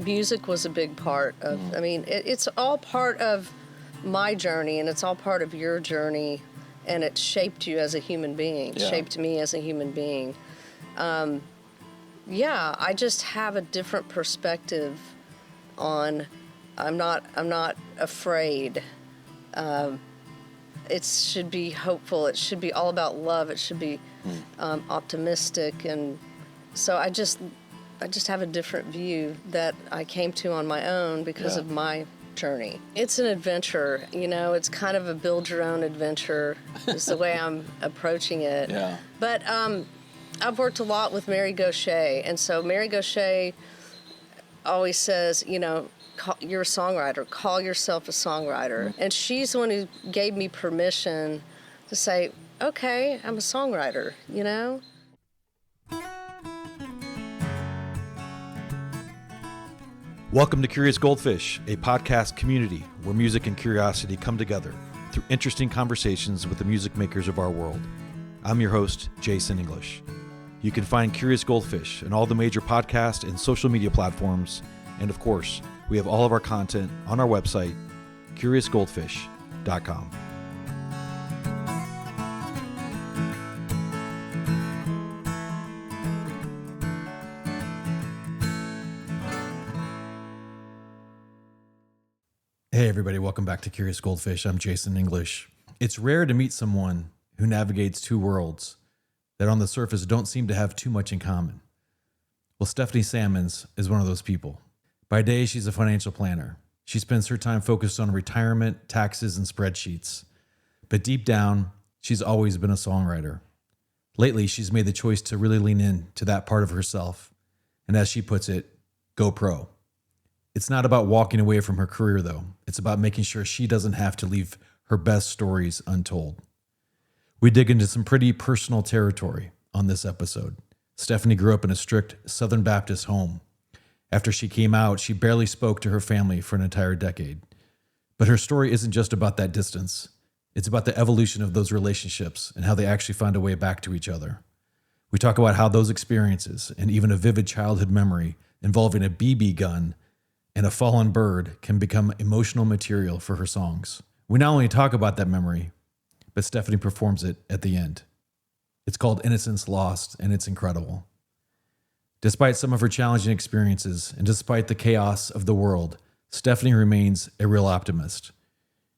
music was a big part of, I mean, it's all part of my journey, and it's all part of your journey, and it shaped you as a human being, shaped me as a human being. I just have a different perspective on, I'm not afraid. It should be hopeful. It should be all about love. It should be optimistic. And so I just have a different view that I came to on my own because of my journey. It's an adventure, it's kind of a build your own adventure is the way I'm approaching it. Yeah. But I've worked a lot with Mary Gauthier, and so Mary Gauthier always says, you're a songwriter, call yourself a songwriter. Mm-hmm. And she's the one who gave me permission to say, okay, I'm a songwriter, Welcome to Curious Goldfish, a podcast community where music and curiosity come together through interesting conversations with the music makers of our world. I'm your host, Jason English. You can find Curious Goldfish on all the major podcast and social media platforms, and of course, we have all of our content on our website, curiousgoldfish.com. Hey everybody, welcome back to Curious Goldfish. I'm Jason English. It's rare to meet someone who navigates two worlds that on the surface don't seem to have too much in common. Well, Stephanie Sammons is one of those people. By day, she's a financial planner. She spends her time focused on retirement, taxes, and spreadsheets. But deep down, she's always been a songwriter. Lately, she's made the choice to really lean into that part of herself. And as she puts it, go pro. It's not about walking away from her career, though. It's about making sure she doesn't have to leave her best stories untold. We dig into some pretty personal territory on this episode. Stephanie grew up in a strict Southern Baptist home. After she came out, she barely spoke to her family for an entire decade. But her story isn't just about that distance. It's about the evolution of those relationships and how they actually found a way back to each other. We talk about how those experiences and even a vivid childhood memory involving a BB gun and a fallen bird can become emotional material for her songs. We not only talk about that memory, but Stephanie performs it at the end. It's called Innocence Lost, and it's incredible. Despite some of her challenging experiences and despite the chaos of the world, Stephanie remains a real optimist.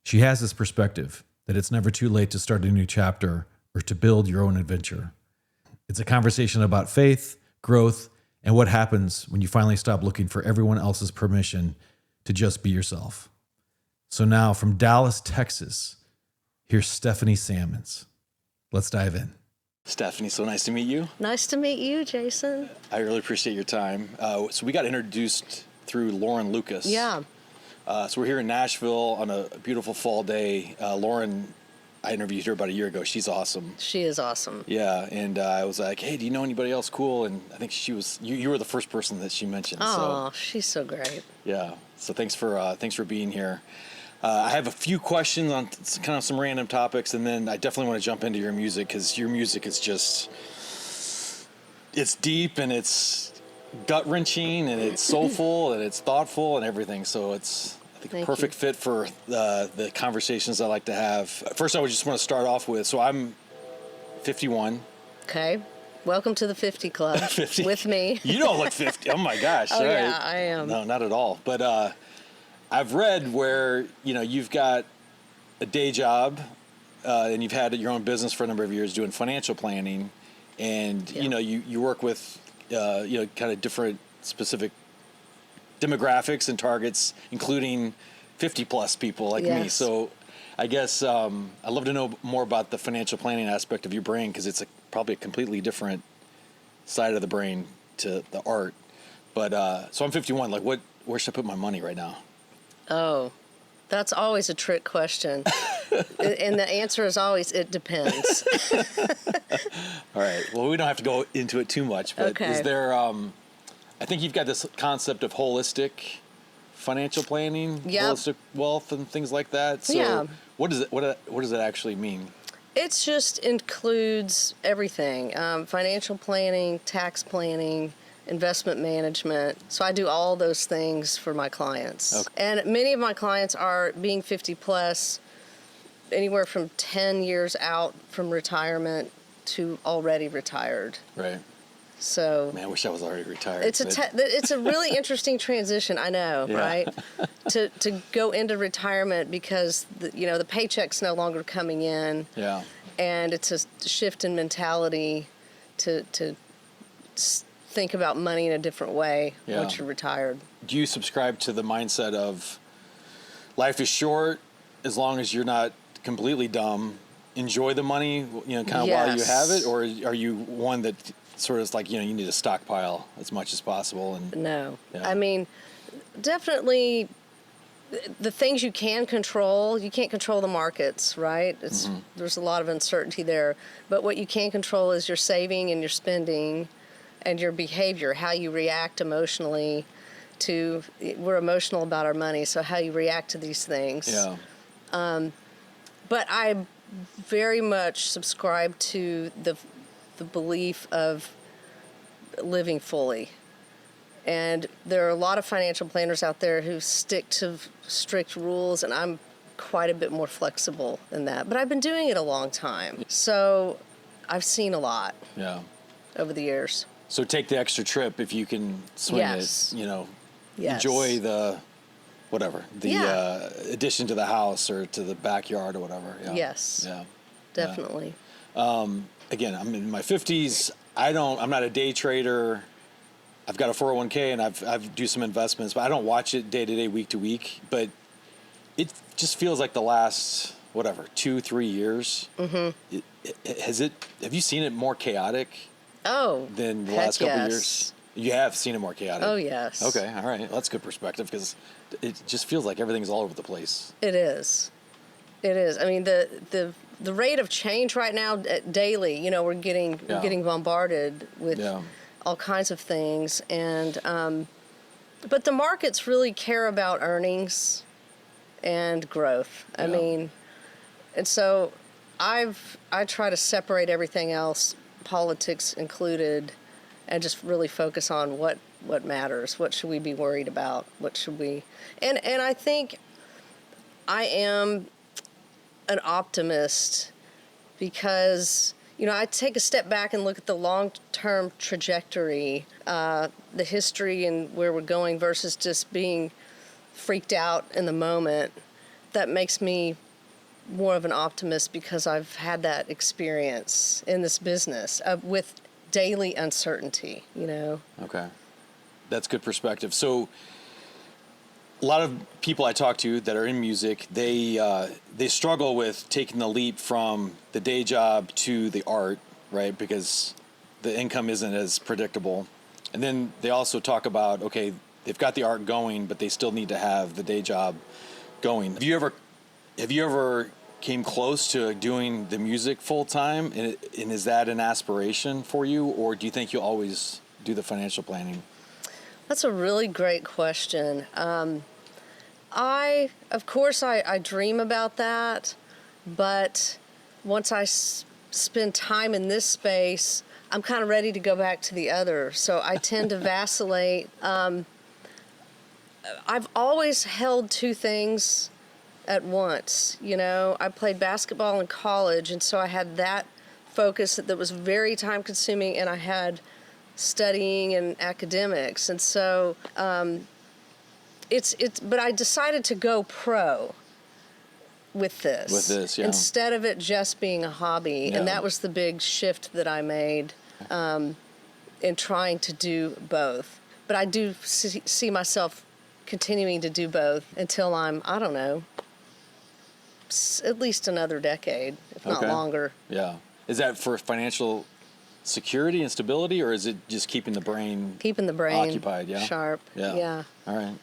She has this perspective that it's never too late to start a new chapter or to build your own adventure. It's a conversation about faith, growth, and what happens when you finally stop looking for everyone else's permission to just be yourself. So now from Dallas, Texas, here's Stephanie Sammons. Let's dive in. Stephanie, so nice to meet you. Nice to meet you, Jason. I really appreciate your time. So we got introduced through Lauren Lucas. Yeah. So we're here in Nashville on a beautiful fall day. Lauren, I interviewed her about a year ago. She's awesome. She is awesome. Yeah, and I was like, hey, do you know anybody else cool? And I think she was, you were the first person that she mentioned. Oh, so, she's so great. Yeah, so thanks for being here. I have a few questions on kind of some random topics, and then I definitely want to jump into your music, because your music is just, it's deep, and it's gut-wrenching, and it's soulful, and it's thoughtful, and everything, so it's a perfect fit for the conversations I like to have. First, I would just want to start off with, so I'm 51. Okay. Welcome to the 50 Club 50. With me. You don't look 50. Oh, my gosh. Oh, yeah, I am. No, not at all. But I've read where, you've got a day job and you've had your own business for a number of years doing financial planning. And, you work with, kind of different specific demographics and targets, including 50-plus people like me. So I guess I'd love to know more about the financial planning aspect of your brain, because it's probably a completely different side of the brain to the art. But so I'm 51. Like, where should I put my money right now? Oh, that's always a trick question. And the answer is always, it depends. All right. Well, we don't have to go into it too much, but is there... I think you've got this concept of holistic financial planning, holistic wealth, and things like that. So what does it actually mean? It just includes everything: financial planning, tax planning, investment management. So I do all those things for my clients. Okay. And many of my clients are being 50 plus, anywhere from 10 years out from retirement to already retired. Right. So, man, I wish I was already retired. It's a really interesting transition, I know, Yeah. right? To go into retirement because the paycheck's no longer coming in. Yeah. And it's a shift in mentality to think about money in a different way once you're retired. Do you subscribe to the mindset of life is short as long as you're not completely dumb? Enjoy the money, kind of while you have it, or are you one that sort of is like, you need to stockpile as much as possible? And No. Yeah. I mean, definitely the things you can control, you can't control the markets, right? There's a lot of uncertainty there. But what you can control is your saving and your spending and your behavior, how you react emotionally we're emotional about our money, so how you react to these things. Yeah. But I very much subscribe to the belief of living fully. And there are a lot of financial planners out there who stick to strict rules, and I'm quite a bit more flexible than that. But I've been doing it a long time, so I've seen a lot over the years. So take the extra trip if you can swing it, Yes. enjoy the addition to the house or to the backyard or whatever. Yeah. Yes. Yeah. Definitely. Again, I'm in my 50s. I'm not a day trader. I've got a 401k and I've do some investments, but I don't watch it day to day, week to week. But it just feels like the last 2-3 years. Mm-hmm. Have you seen it more chaotic? Than the last couple of years? You have seen it more chaotic. Oh yes. Okay, all right. Well, that's good perspective because it just feels like everything's all over the place. It is. I mean, the rate of change right now, daily, we're getting bombarded with all kinds of things, and but the markets really care about earnings and growth. I mean, and so I try to separate everything else, politics included, and just really focus on what matters. What should we be worried about? What should we? And I think I am an optimist because I take a step back and look at the long-term trajectory, the history and where we're going versus just being freaked out in the moment. That makes me more of an optimist because I've had that experience in this business with daily uncertainty, Okay. That's good perspective. So a lot of people I talk to that are in music, they struggle with taking the leap from the day job to the art, right? Because the income isn't as predictable. And then they also talk about, okay, they've got the art going, but they still need to have the day job going. Have you ever came close to doing the music full time? And is that an aspiration for you, or do you think you'll always do the financial planning? That's a really great question. Of course, I dream about that, but once I spend time in this space, I'm kind of ready to go back to the other. So I tend to vacillate. I've always held two things at once. I played basketball in college, and so I had that focus that was very time consuming, and I had studying and academics. And so but I decided to go pro with this. Yeah. Instead of it just being a hobby. Yeah. And that was the big shift that I made in trying to do both. But I do see myself continuing to do both until I'm, I don't know, at least another decade, if not longer. Yeah. Is that for financial security and stability, or is it just keeping the brain occupied? Yeah. Sharp. Yeah. All right.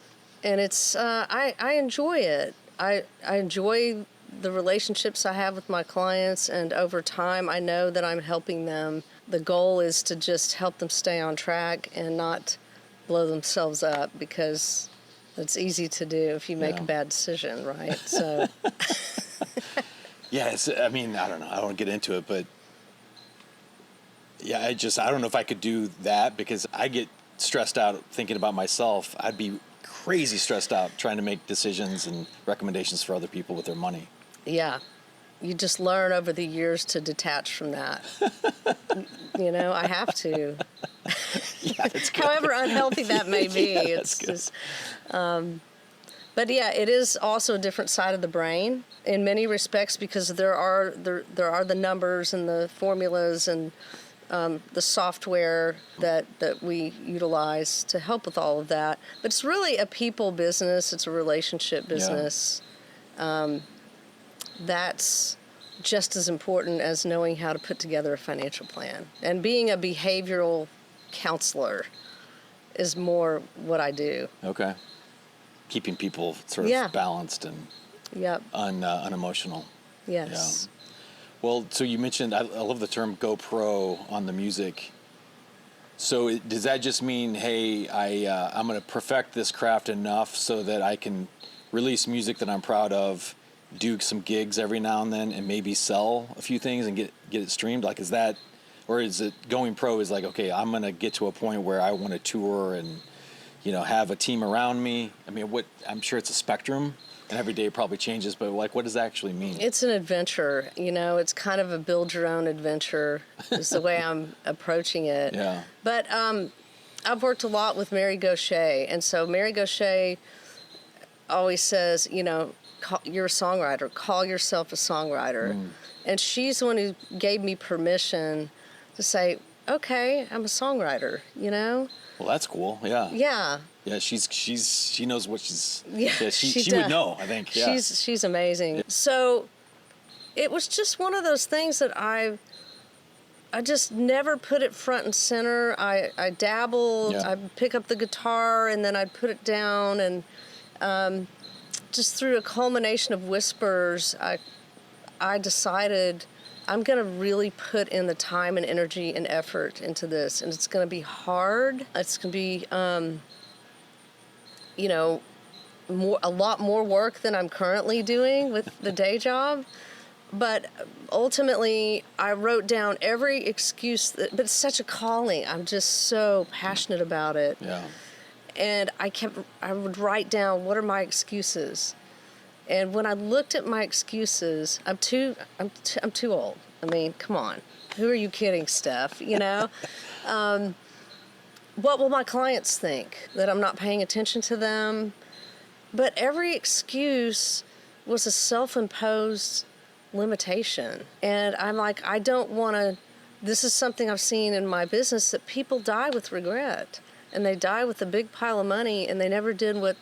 And it's I enjoy it. I enjoy the relationships I have with my clients, and over time I know that I'm helping them. The goal is to just help them stay on track and not blow themselves up, because it's easy to do if you make a bad decision, right? So yeah, I don't know. I don't want to get into it, but yeah, I don't know if I could do that, because I get stressed out thinking about myself, I'd be crazy stressed out trying to make decisions and recommendations for other people with their money. Yeah. You just learn over the years to detach from that. I have to. Yeah, that's good. However unhealthy that may be. Yeah, it's just, but yeah, it is also a different side of the brain in many respects, because there are the numbers and the formulas and the software that we utilize to help with all of that. But it's really a people business. It's a relationship business. Yeah. That's just as important as knowing how to put together a financial plan. And being a behavioral counselor is more what I do. Okay. Keeping people sort of balanced and unemotional. Yes. Yeah. Well, so you mentioned, I love the term go pro on the music. So does that just mean, hey, I'm going to perfect this craft enough so that I can release music that I'm proud of, do some gigs every now and then, and maybe sell a few things and get it streamed? Like, is that, or is it going pro is like, okay, I'm going to get to a point where I want to tour and, have a team around me? I mean, I'm sure it's a spectrum, and every day it probably changes, but like, what does that actually mean? It's an adventure, it's kind of a build your own adventure is the way I'm approaching it. Yeah. But I've worked a lot with Mary Gauthier, and so Mary Gauthier always says, you're a songwriter, call yourself a songwriter. And she's the one who gave me permission to say, okay, I'm a songwriter, Well, that's cool. Yeah. Yeah. Yeah, she knows what she's. Yeah, she would know, I think. Yeah. She's amazing. Yeah. So it was just one of those things that I just never put it front and center. I dabbled. Yeah. I'd pick up the guitar and then I'd put it down, and just through a culmination of whispers, I decided I'm going to really put in the time and energy and effort into this, and it's going to be hard. It's going to be, a lot more work than I'm currently doing with the day job. But ultimately, I wrote down every excuse, but it's such a calling. I'm just so passionate about it. Yeah. And I would write down, what are my excuses? And when I looked at my excuses, I'm too old. I mean, come on. Who are you kidding, Steph? What will my clients think? That I'm not paying attention to them? But every excuse was a self-imposed limitation. And I'm like, I don't want to, this is something I've seen in my business, that people die with regret. And they die with a big pile of money, and they never did what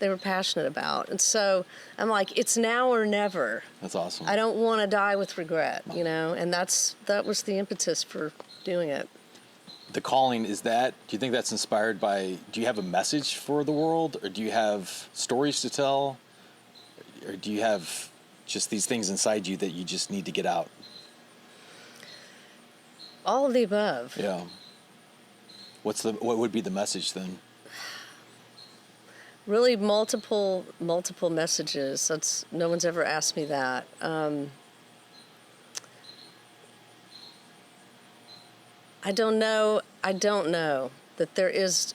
they were passionate about. And so I'm like, it's now or never. That's awesome. I don't want to die with regret, and that was the impetus for doing it. The calling, do you think that's inspired by, do you have a message for the world, or do you have stories to tell, or do you have just these things inside you that you just need to get out? All of the above. Yeah. What would be the message then? Really multiple messages. No one's ever asked me that. I don't know that there is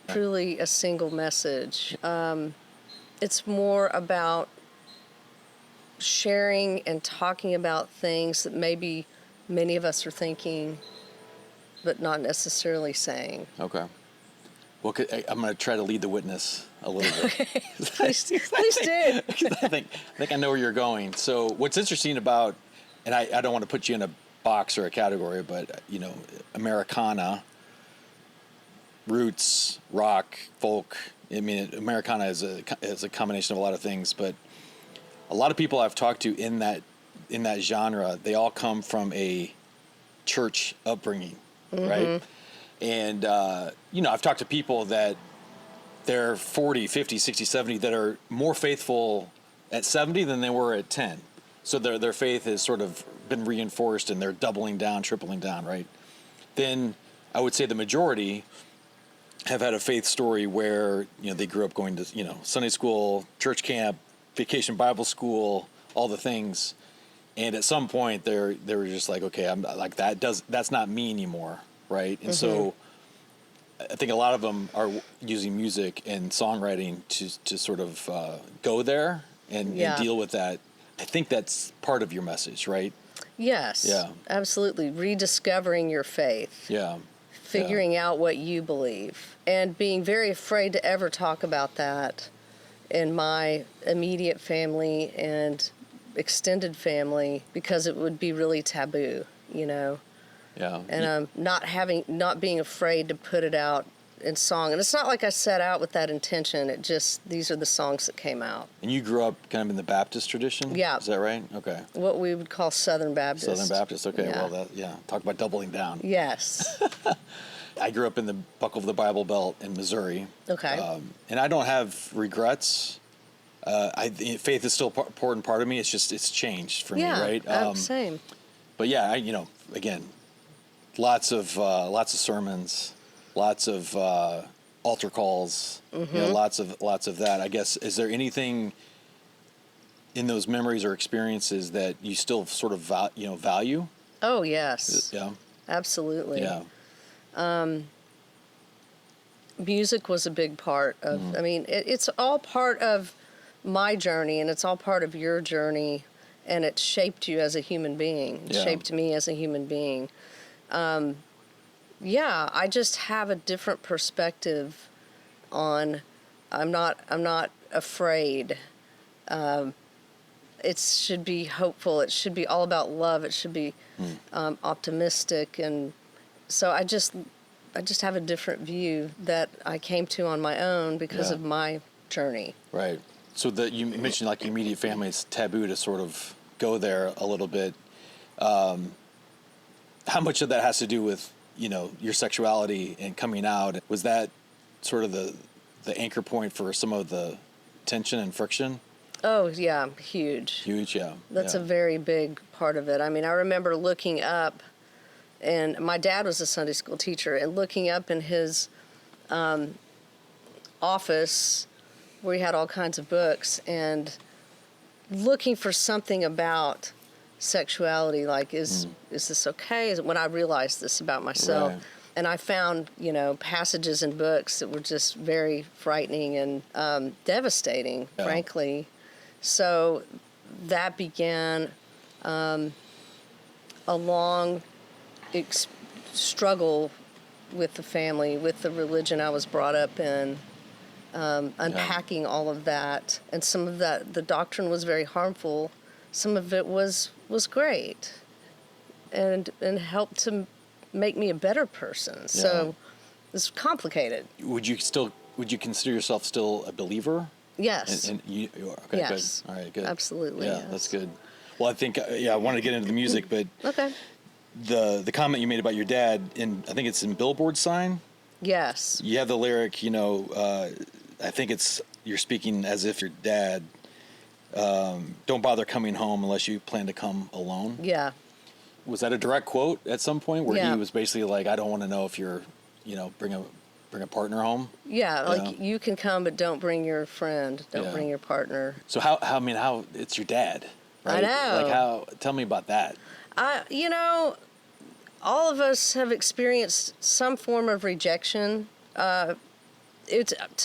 truly a single message. It's more about sharing and talking about things that maybe many of us are thinking, but not necessarily saying. Okay. Well, I'm going to try to lead the witness a little bit. Okay. Please do. I think I know where you're going. So what's interesting about, and I don't want to put you in a box or a category, but Americana, roots, rock, folk. I mean, Americana is a combination of a lot of things, but a lot of people I've talked to in that genre, they all come from a church upbringing, right? And, I've talked to people that they're 40, 50, 60, 70 that are more faithful at 70 than they were at 10. So their faith has sort of been reinforced and they're doubling down, tripling down, right? Then I would say the majority have had a faith story where, they grew up going to, Sunday school, church camp, vacation Bible school, all the things. And at some point they were just like, okay, I'm like, that's not me anymore. Right. And so I think a lot of them are using music and songwriting to sort of go there and deal with that. I think that's part of your message, right? Yes. Yeah. Absolutely. Rediscovering your faith. Yeah. Figuring out what you believe. And being very afraid to ever talk about that in my immediate family and extended family because it would be really taboo, you know? Yeah. And not being afraid to put it out in song. And it's not like I set out with that intention. It just, these are the songs that came out. And you grew up kind of in the Baptist tradition? Yeah. Is that right? Okay. What we would call Southern Baptist. Southern Baptist. Okay. Yeah. Well, talk about doubling down. Yes. I grew up in the buckle of the Bible Belt in Missouri. Okay. And I don't have regrets. Faith is still an important part of me. It's changed for me, right? Same. But yeah, again, lots of sermons, lots of altar calls, lots of that. I guess, is there anything in those memories or experiences that you still sort of value? Oh yes. Yeah. Absolutely. Yeah. Music was a big part of, I mean, it's all part of my journey and it's all part of your journey, and it shaped you as a human being. It shaped me as a human being. I just have a different perspective on, I'm not afraid. It should be hopeful. It should be all about love. It should be optimistic. And so I just have a different view that I came to on my own because of my journey. Right. So you mentioned like your immediate family, it's taboo to sort of go there a little bit. How much of that has to do with, your sexuality and coming out? Was that sort of the anchor point for some of the tension and friction? Oh, yeah, huge. Huge, yeah. That's a very big part of it. I mean, I remember looking up, and my dad was a Sunday school teacher, and looking up in his office where he had all kinds of books, and looking for something about sexuality, like, is this okay? When I realized this about myself. Right. And I found, passages in books that were just very frightening and devastating, frankly. So that began a long struggle with the family, with the religion I was brought up in, unpacking all of that. And some of that, the doctrine was very harmful. Some of it was great and helped to make me a better person. So it's complicated. Would you consider yourself still a believer? Yes. And you are. Okay, yes. Good. All right, good. Absolutely. Yeah, yes. That's good. Well, I think, I wanted to get into the music, but okay. The comment you made about your dad, I think it's in Billboard Sign. Yes. You have the lyric, I think you're speaking as if your dad, don't bother coming home unless you plan to come alone. Yeah. Was that a direct quote at some point where he was basically like, I don't want to know if you're, bring a partner home? Yeah, like you can come, but don't bring your friend. Don't bring your partner. So how it's your dad, right? I know. Like tell me about that. All of us have experienced some form of rejection. To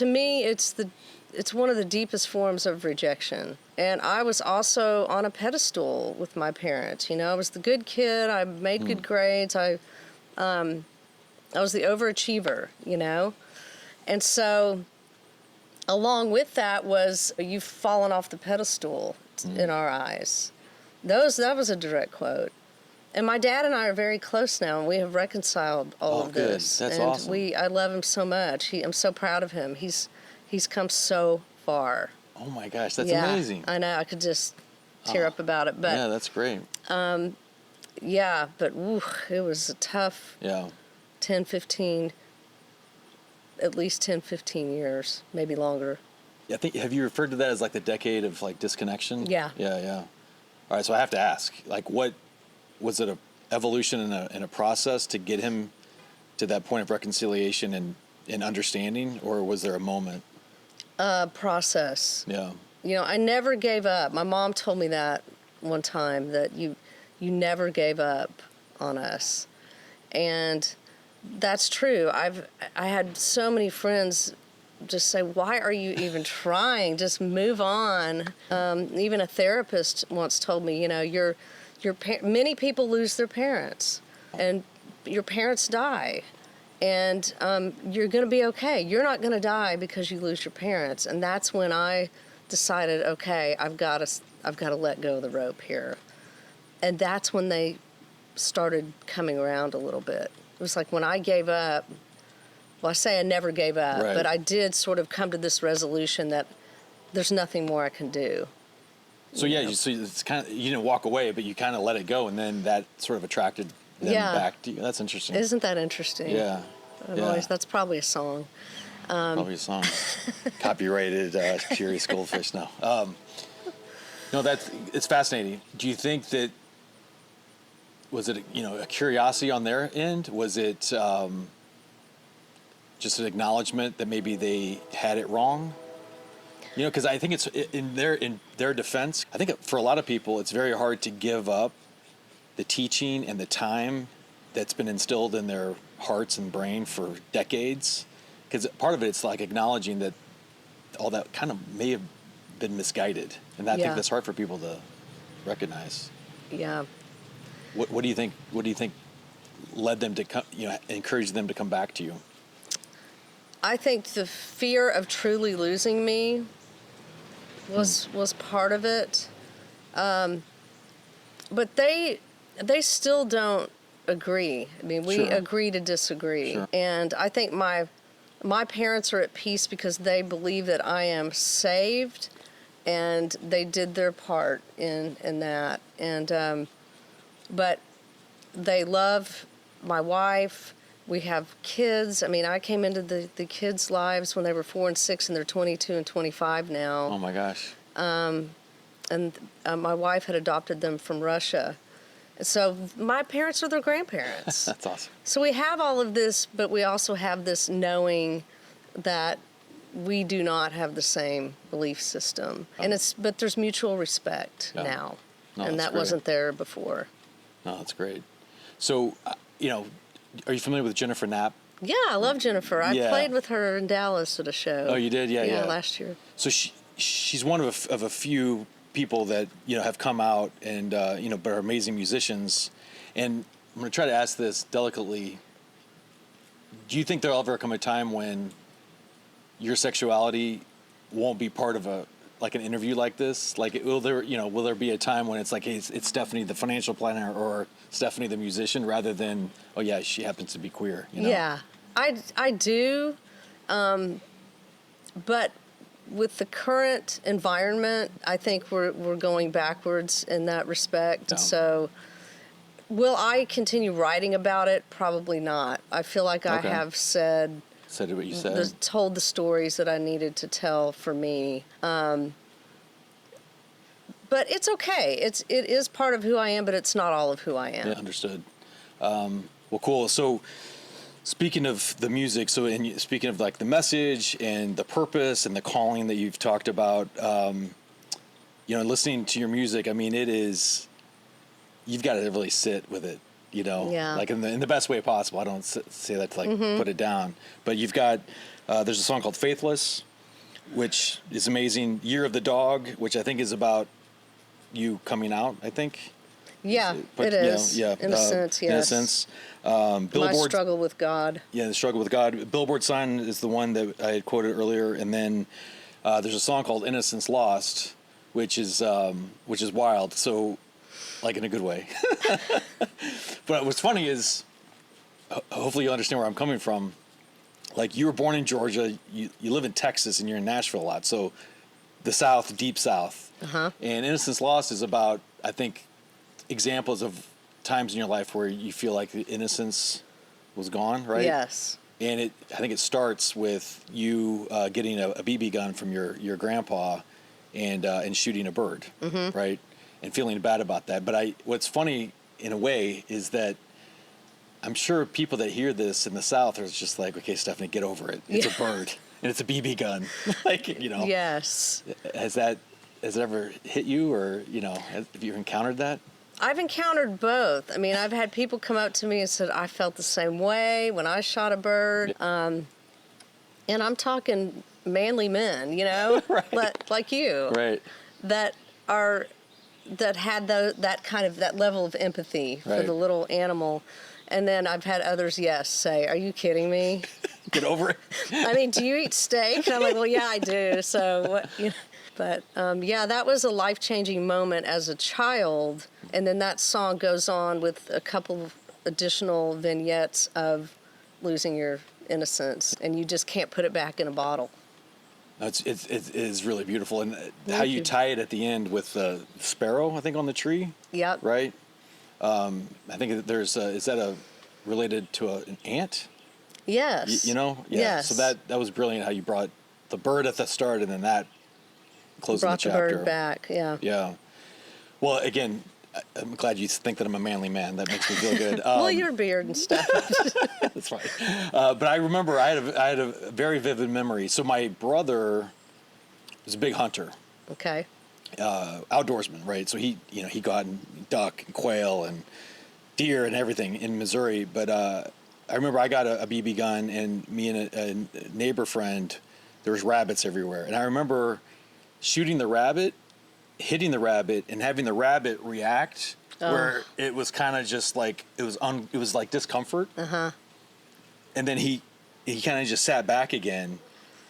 me, it's one of the deepest forms of rejection. And I was also on a pedestal with my parents. I was the good kid. I made good grades. I was the overachiever, And so along with that was you've fallen off the pedestal in our eyes. That was a direct quote. And my dad and I are very close now, and we have reconciled all of this. That's and awesome. I love him so much. I'm so proud of him. He's come so far. Oh my gosh, that's amazing. I know. I could just tear up about it. But yeah, that's great. But it was a tough 10, 15, at least 10, 15 years, maybe longer. I think, have you referred to that as like the decade of like disconnection? Yeah. Yeah. All right, so I have to ask, like, what was it, a evolution and a process to get him to that point of reconciliation and understanding, or was there a moment? Process. Yeah. I never gave up. My mom told me that one time, that you never gave up on us. And that's true. I had so many friends just say, "Why are you even trying? Just move on." Even a therapist once told me, many people lose their parents, and your parents die, and you're going to be okay. You're not going to die because you lose your parents. And that's when I decided, okay, I've got to let go of the rope here, and that's when they started coming around a little bit. It was like when I gave up. Well, I say I never gave up, right. but I did sort of come to this resolution that there's nothing more I can do. So so it's kind of, you didn't walk away, but you kind of let it go, and then that sort of attracted them back to you. That's interesting. Isn't that interesting? Yeah. That's probably a song. Probably a song. Copyrighted Curious Goldfish. No. No, it's fascinating. Do you think that, was it a curiosity on their end? Was it just an acknowledgement that maybe they had it wrong? Because I think it's in their defense. I think for a lot of people, it's very hard to give up the teaching and the time that's been instilled in their hearts and brain for decades. Because part of it's like acknowledging that all that kind of may have been misguided, and I think that's hard for people to recognize. Yeah. What do you think? What do you think led them to encourage them to come back to you? I think the fear of truly losing me was part of it, but they still don't agree. I mean, we agree to disagree, and I think my parents are at peace because they believe that I am saved, and they did their part in that, and but they love my wife. We have kids. I mean, I came into the kids' lives when they were 4 and 6, and they're 22 and 25 now. Oh my gosh. And my wife had adopted them from Russia. So my parents are their grandparents. That's awesome. So we have all of this, but we also have this knowing that we do not have the same belief system. But there's mutual respect now. No, and that wasn't there before. No, that's great. So, are you familiar with Jennifer Knapp? Yeah, I love Jennifer. I played with her in Dallas at a show. Oh, you did? Yeah. Last year. So she's one of a few people that have come out and but are amazing musicians. And I'm going to try to ask this delicately. Do you think there'll ever come a time when your sexuality won't be part of an interview like this? Like, will there be a time when it's like, hey, it's Stephanie the financial planner or Stephanie the musician, rather than, oh yeah, she happens to be queer? Yeah, I do, but with the current environment, I think we're going backwards in that respect. No. So, will I continue writing about it? Probably not. I feel like I have said what you said. Told the stories that I needed to tell for me. But it's okay. It is part of who I am, but it's not all of who I am. Yeah, understood. Well, cool. So, speaking of the music, speaking of like the message and the purpose and the calling that you've talked about, listening to your music, I mean, you've got to really sit with it, like in the best way possible. I don't say that to put it down, but you've got, there's a song called Faithless, which is amazing. Year of the Dog, which I think is about you coming out, I think. Yeah, it is. Innocence, yes. Innocence. My struggle with God. Yeah, the struggle with God. Billboard Sign is the one that I had quoted earlier, and then there's a song called Innocence Lost, which is wild. So, like in a good way. But what's funny is, hopefully you understand where I'm coming from. Like, you were born in Georgia, you live in Texas, and you're in Nashville a lot. So, the South, deep South. Uh-huh. And Innocence Lost is about, I think, examples of times in your life where you feel like the innocence was gone, right? Yes. And I think it starts with you getting a BB gun from your grandpa and shooting a bird, right? And feeling bad about that. But what's funny in a way is that I'm sure people that hear this in the South are just like, okay, Stephanie, get over it. It's a bird and it's a BB gun. Yes. Has it ever hit you, or have you encountered that? I've encountered both. I mean, I've had people come up to me and said, I felt the same way when I shot a bird. And I'm talking manly men, you know, Right. like you, Right. that had that level of empathy for Right. the little animal. And then I've had others, say, are you kidding me? Get over it. I mean, do you eat steak? And I'm like, well, yeah, I do. So what, you know. But that was a life-changing moment as a child. And then that song goes on with a couple of additional vignettes of losing your innocence, and you just can't put it back in a bottle. It is really beautiful, and how Thank you you. tie it at the end with the sparrow, I think, on the tree. Yep. Right. I think there's is that related to an ant? Yes. You know. Yeah. Yes. So that was brilliant how you brought the bird at the start and then that closing Brought the the chapter. bird back. Yeah. Yeah. Well, again, I'm glad you think that I'm a manly man. That makes me feel good. Well, your beard and stuff. That's fine. But I remember I had a very vivid memory. So my brother was a big hunter, Okay. outdoorsman, right? So he go out and duck and quail and deer and everything in Missouri. But I remember I got a BB gun, and me and a neighbor friend, there was rabbits everywhere. And I remember shooting the rabbit, hitting the rabbit, and having the rabbit react, where it was kind of just like it was like discomfort. And then he kind of just sat back again,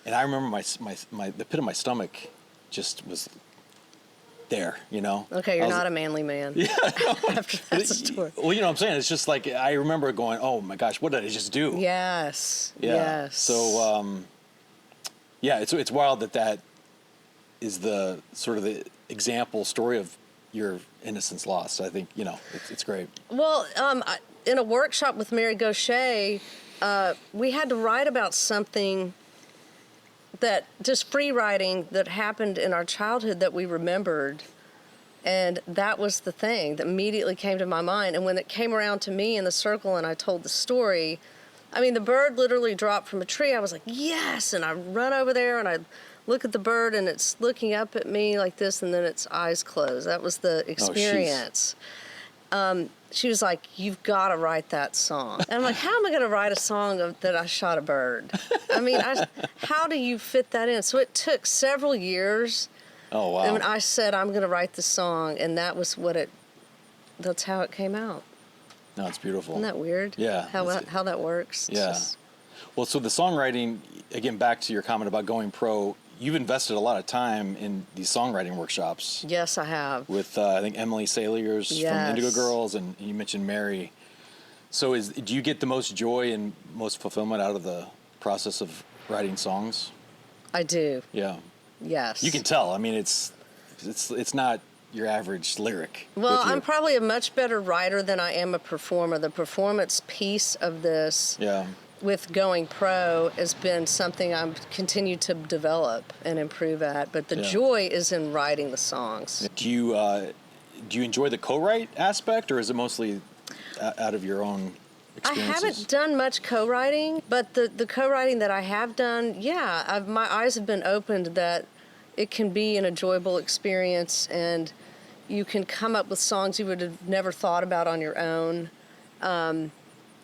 and I remember the pit of my stomach just was there, you know. Okay, you're not a manly man. Yeah. After that story. Well, you know what I'm saying? It's just like I remember going, "Oh my gosh, what did I just do?" Yes. Yeah. Yes. So, it's wild that is the sort of the example story of your Innocence Lost. I think it's great. Well, in a workshop with Mary Gauthier, we had to write about something that just free writing that happened in our childhood that we remembered. And that was the thing that immediately came to my mind. And when it came around to me in the circle and I told the story, I mean, the bird literally dropped from a tree. I was like, yes! And I run over there and I look at the bird and it's looking up at me like this, and then its eyes close. That was the experience. She was like, you've got to write that song. And I'm like, how am I going to write a song that I shot a bird? I mean, how do you fit that in? So it took several years. Oh, wow. And when I said, I'm going to write the song, and that was that's how it came out. No, it's beautiful. Isn't that weird? Yeah. How that works. It's Yeah. just- Well, so the songwriting, again, back to your comment about going pro, you've invested a lot of time in these songwriting workshops Yes, I have. with, I think, Emily Saliers from Yes. Indigo Girls, and you mentioned Mary. So do you get the most joy and most fulfillment out of the process of writing songs? I do. Yeah. Yes. You can tell. I mean, it's not your average lyric. Well, with you. I'm probably a much better writer than I am a performer. The performance piece of this Yeah. with going pro has been something I've continued to develop and improve at. But the Yeah. joy is in writing the songs. Do you enjoy the co-write aspect, or is it mostly out of your own I experiences? haven't done much co-writing, but the co-writing that I have done, my eyes have been opened that it can be an enjoyable experience, and you can come up with songs you would have never thought about on your own.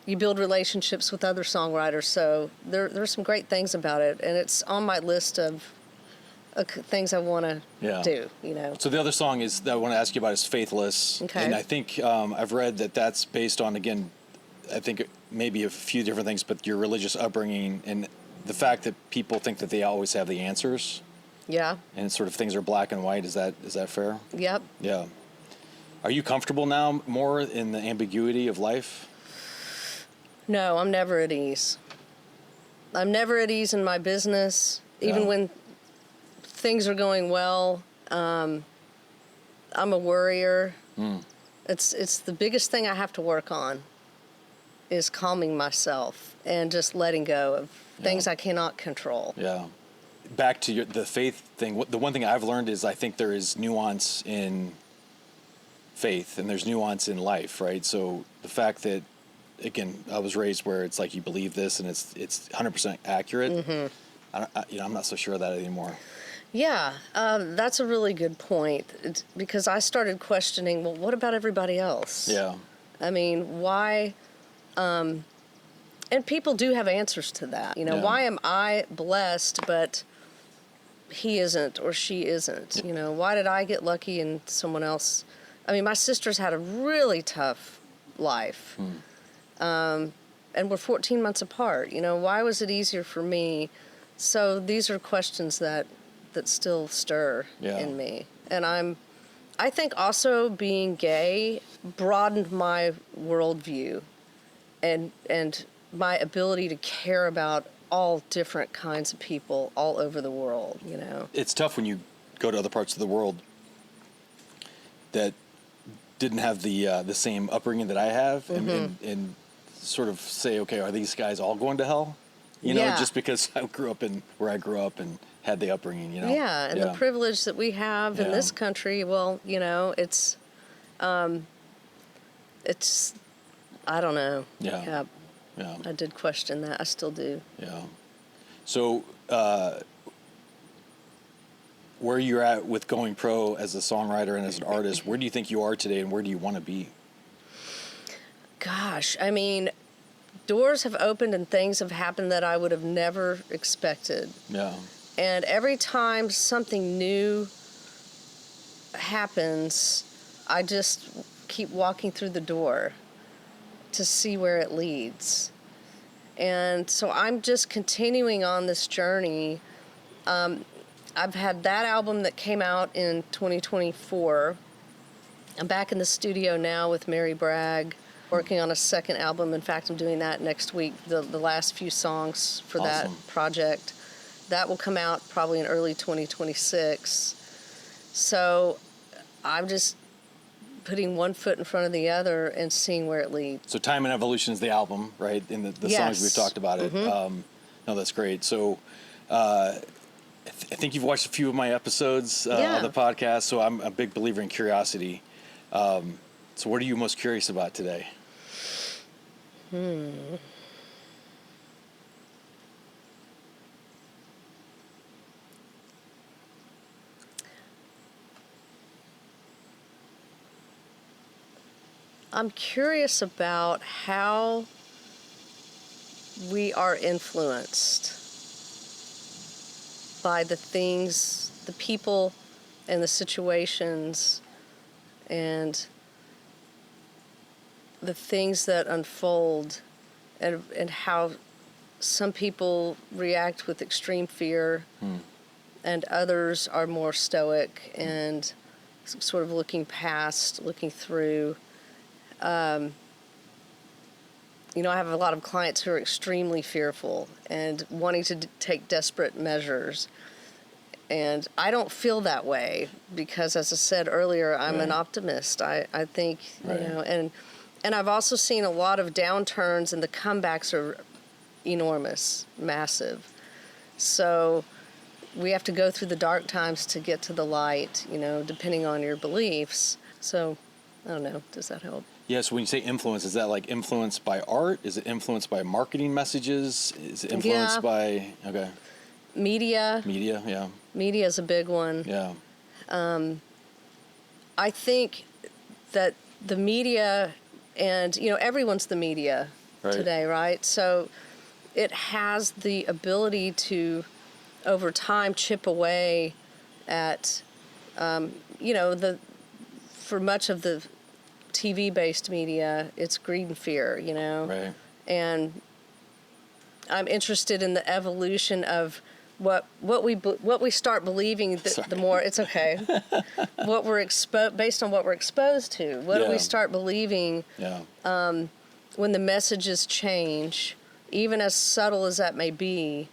You build relationships with other songwriters, so there's some great things about it, and it's on my list of things I want to do, you know. So the other song that I want to ask you about is Faithless. Okay. And I think I've read that's based on, again, I think maybe a few different things, but your religious upbringing and the fact that people think that they always have the answers. Yeah. And sort of things are black and white. Is that fair? Yep. Yeah. Are you comfortable now more in the ambiguity of life? No, I'm never at ease. I'm never at ease in my business, even when things are going well. I'm a worrier. It's the biggest thing I have to work on is calming myself and just letting go of things I cannot control. Yeah. Back to the faith thing. The one thing I've learned is I think there is nuance in faith and there's nuance in life, right? So the fact that, again, I was raised where it's like you believe this and it's 100% accurate. I'm not so sure of that anymore. Yeah, that's a really good point. Because I started questioning, well, what about everybody else? Yeah. I mean, why? And people do have answers to that. Yeah. Why am I blessed, but he isn't or she isn't? Why did I get lucky and someone else? I mean, my sisters had a really tough life. And we're 14 months apart. Why was it easier for me? So these are questions that still stir in me. And I think also being gay broadened my worldview and my ability to care about all different kinds of people all over the world, It's tough when you go to other parts of the world that didn't have the same upbringing that I have, and sort of say, okay, are these guys all going to hell? Just because I grew up in where I grew up and had the upbringing, Yeah, and the privilege that we have in this country, well, it's I don't know. Yeah. I did question that. I still do. Yeah. So, where you're at with going pro as a songwriter and as an artist, where do you think you are today, and where do you want to be? Gosh, I mean, doors have opened and things have happened that I would have never expected. Yeah. And every time something new happens, I just keep walking through the door to see where it leads. And so I'm just continuing on this journey. I've had that album that came out in 2024. I'm back in the studio now with Mary Bragg, working on a second album. In fact, I'm doing that next week, the last few songs for that project. That will come out probably in early 2026. So I'm just putting one foot in front of the other and seeing where it leads. So Time and Evolution is the album, right? In the songs we've talked about it. No, that's great. So I think you've watched a few of my episodes on the podcast, so I'm a big believer in curiosity. So what are you most curious about today? I'm curious about how we are influenced by the things, the people, and the situations, and the things that unfold, and how some people react with extreme fear, and others are more stoic and sort of looking past, looking through. I have a lot of clients who are extremely fearful and wanting to take desperate measures. And I don't feel that way because, as I said earlier, I'm an optimist. I think, and I've also seen a lot of downturns, and the comebacks are enormous, massive. So we have to go through the dark times to get to the light, depending on your beliefs. So I don't know. Does that help? Yeah, so when you say influence, is that like influenced by art? Is it influenced by marketing messages? Is it influenced by, Media. Media, yeah. Media is a big one. Yeah. I think that the media, and, everyone's the media today, right? So it has the ability to, over time, chip away at, for much of the TV-based media, it's greed and fear, Right. And I'm interested in the evolution of what we start believing. The more it's okay. What we're based on what we're exposed to. What do we start believing? Yeah. When the messages change, even as subtle as that may be,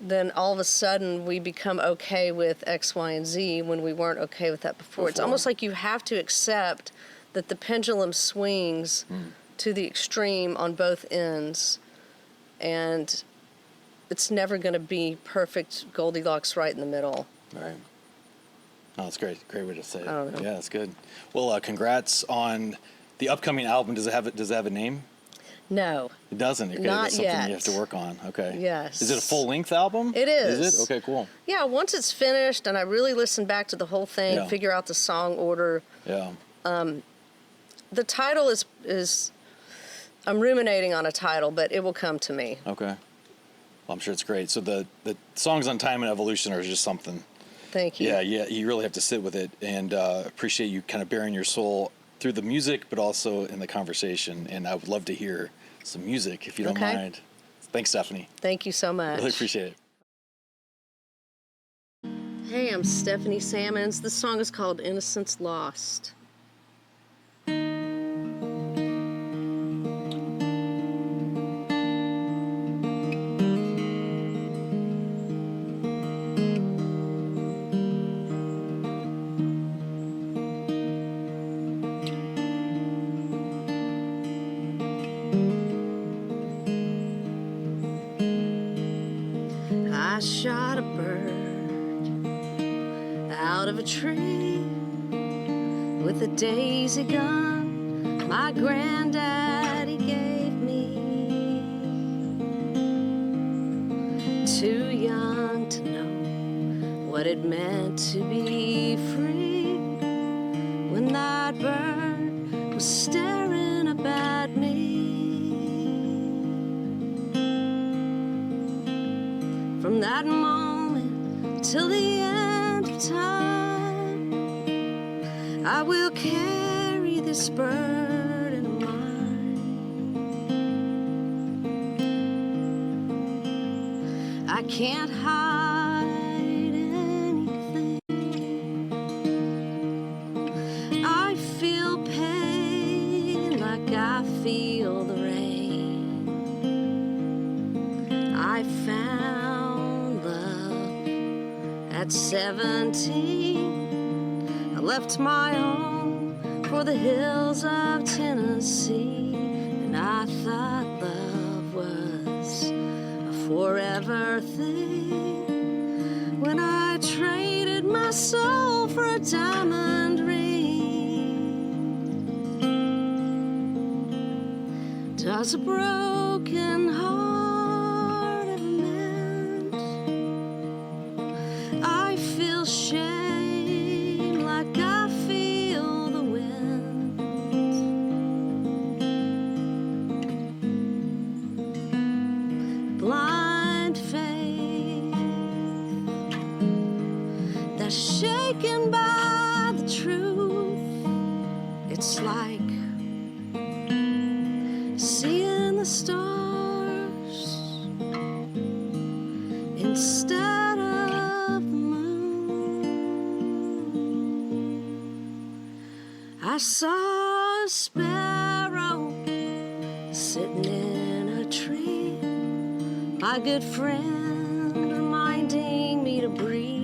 then all of a sudden we become okay with X, Y, and Z when we weren't okay with that before. It's almost like you have to accept that the pendulum swings to the extreme on both ends, and it's never going to be perfect Goldilocks right in the middle. Right. Oh, that's great. Great way to say it. I don't know. Yeah, that's good. Well, congrats on the upcoming album. Does it have a name? No. It doesn't? Okay, Not that's something yet. you have to work on. Okay. Yes. Is it a full-length album? It is. Is it? Okay, cool. Yeah, once it's finished and I really listen back to the whole thing, Yeah. figure out the song order. Yeah. The title is I'm ruminating on a title, but it will come to me. Okay. Well, I'm sure it's great. So the songs on time and evolution are just something. Thank you. Yeah, you really have to sit with it, and appreciate you kind of bearing your soul through the music, but also in the conversation. And I would love to hear some music, if you don't mind. Thanks, Stephanie. Thank you so much. Really appreciate it. Hey, I'm Stephanie Sammons. This song is called Innocence Lost. I shot a bird out of a tree with a daisy gun my granddaddy gave me. Too young to know what it meant to be free when that bird was staring up at me. From that moment till the end of time, I will carry this burden of mine. I can't hide anything. I feel pain like I feel the rain. I found love at 17. I left my home for the hills of Tennessee, and I thought love was a forever thing when I traded my soul for a diamond ring. Does a broken heart ever mend? I feel shame like I feel the wind. Blind faith that's shaken by the truth. It's like seeing the stars instead of the moon. I saw a sparrow sitting in a tree, my good friend reminding me to breathe.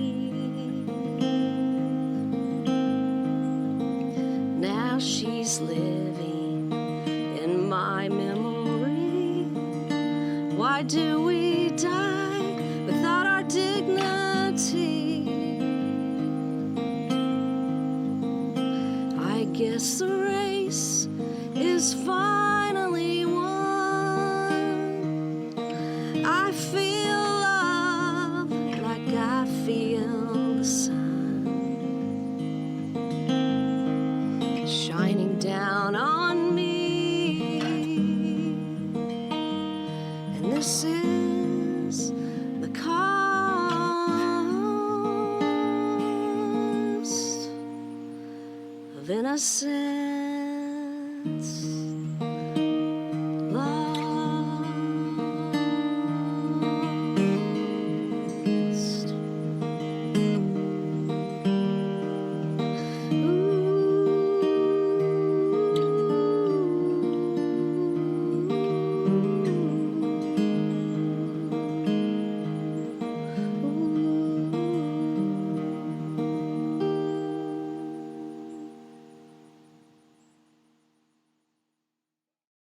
Now she's living in my memory. Why do we die without our dignity? I guess the race is finally won. I feel love like I feel the sun shining down on me. And this is the cost of innocence.